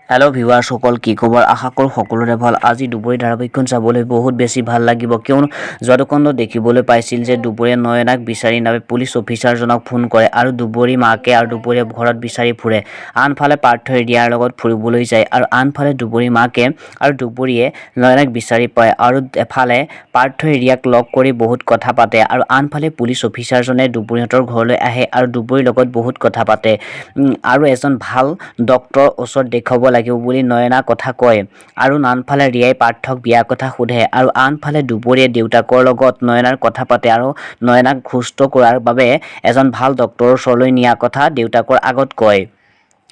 Hello viewer সকল কি খবৰ আশা কৰো সকলোৰে ভাল আজি দুপৰীয়া ধাৰাবাহিকখন চাবলৈ বহুত বেছি ভাল লাগিব কিয়নো জদকন্দ দেখিবলৈ পাইছিল যে দুপৰীয়া নয়নাক বিচাৰি নাবে পুলিচ অফিচাৰজনক ফোন কৰে আৰু দুপৰী মাকে আৰু দুপৰীয়া ঘৰত বিচাৰি ফুৰে আনফালে পাৰ্থই ৰিয়াৰ লগত ফুৰিবলৈ যায় আৰু আনফালে দুপৰী মাকে আৰু দুপৰীয়ে নয়নাক বিচাৰি পায় আৰু এফালে পাৰ্থই ৰিয়াক লগ কৰি বহুত কথা পাতে আৰু আনফালে পুলিচ অফিচাৰজনে দুপৰীহঁতৰ ঘৰলৈ আহে আৰু দুপৰীৰ লগত বহুত কথা পাতে আৰু এজন ভাল ডক্টৰ ওচৰত দেখাব লাগিব বুলি নয়না কথা কয় আৰু আনফালে ৰিয়াই পাৰ্থক বিয়া কথা সোধে আৰু আনফালে দুপৰীয়ে দেউতাকৰ লগত নয়নাৰ কথা পাতে আৰু নয়নাক সুস্থ কৰাৰ বাবে এজন ভাল ডক্টৰৰ ওচৰলৈ নিয়া কথা দেউতাকৰ আগত কয়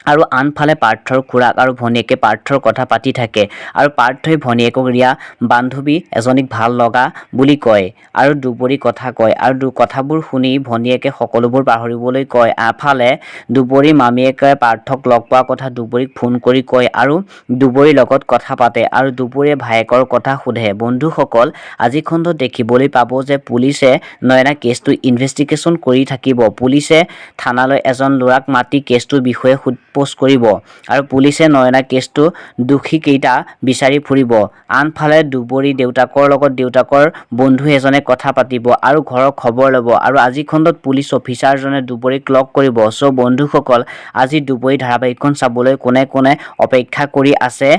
আৰু আনফালে পাৰ্থৰ খুৰাক আৰু ভনীয়েকে পাৰ্থৰ কথা পাতি থাকে আৰু পাৰ্থই ভনীয়েকক ৰিয়া বান্ধৱী এজনীক ভাল লগা বুলি কয় আৰু দুপৰী কথা কয় আৰু কথাবোৰ শুনি ভনীয়েকে সকলোবোৰ পাহৰিবলৈ কয় আফালে দুপৰী মামীয়েকে পাৰ্থক লগ পোৱা কথা দুপৰীক ফোন কৰি কয় আৰু দুপৰীৰ লগত কথা পাতে আৰু দুপৰীয়ে ভায়েকৰ কথা সোধে বন্ধুসকল আজি খণ্ডত দেখিবলৈ পাব যে পুলিচে নয়না কেছটো ইনভেষ্টিগেশ্যন কৰি থাকিব পুলিচে থানালৈ এজন ল'ৰাক মাতি কেছটোৰ বিষয়ে পোষ্ট কৰিব আৰু পুলিচে নয়না কেছটো দুখী কেইটা বিচাৰি ফুৰিব আনফালে দুপৰী দেউতাকৰ লগত দেউতাকৰ বন্ধু এজনে কথা পাতিব আৰু ঘৰৰ খবৰ ল'ব আৰু আজি খণ্ডত পুলিচ অফিচাৰজনে দুপৰীক লগ কৰিব সো বন্ধুসকল আজি দুপৰী ধাৰাবাহিকখন চাবলৈ কোনে কোনে অপেক্ষা কৰি আছে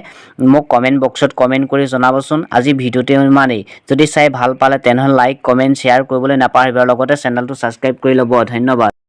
মোক কমেন্ট বক্সত কমেন্ট কৰি জনাবচোন আজি ভিডিওটো ইমানেই যদি চাই ভাল পালে তেনেহলে লাইক কমেন্ট শেয়াৰ কৰিবলৈ নাপাহৰিব লগতে চেনেলটো সাবস্ক্ৰাইব কৰি ল'ব ধন্যবাদ।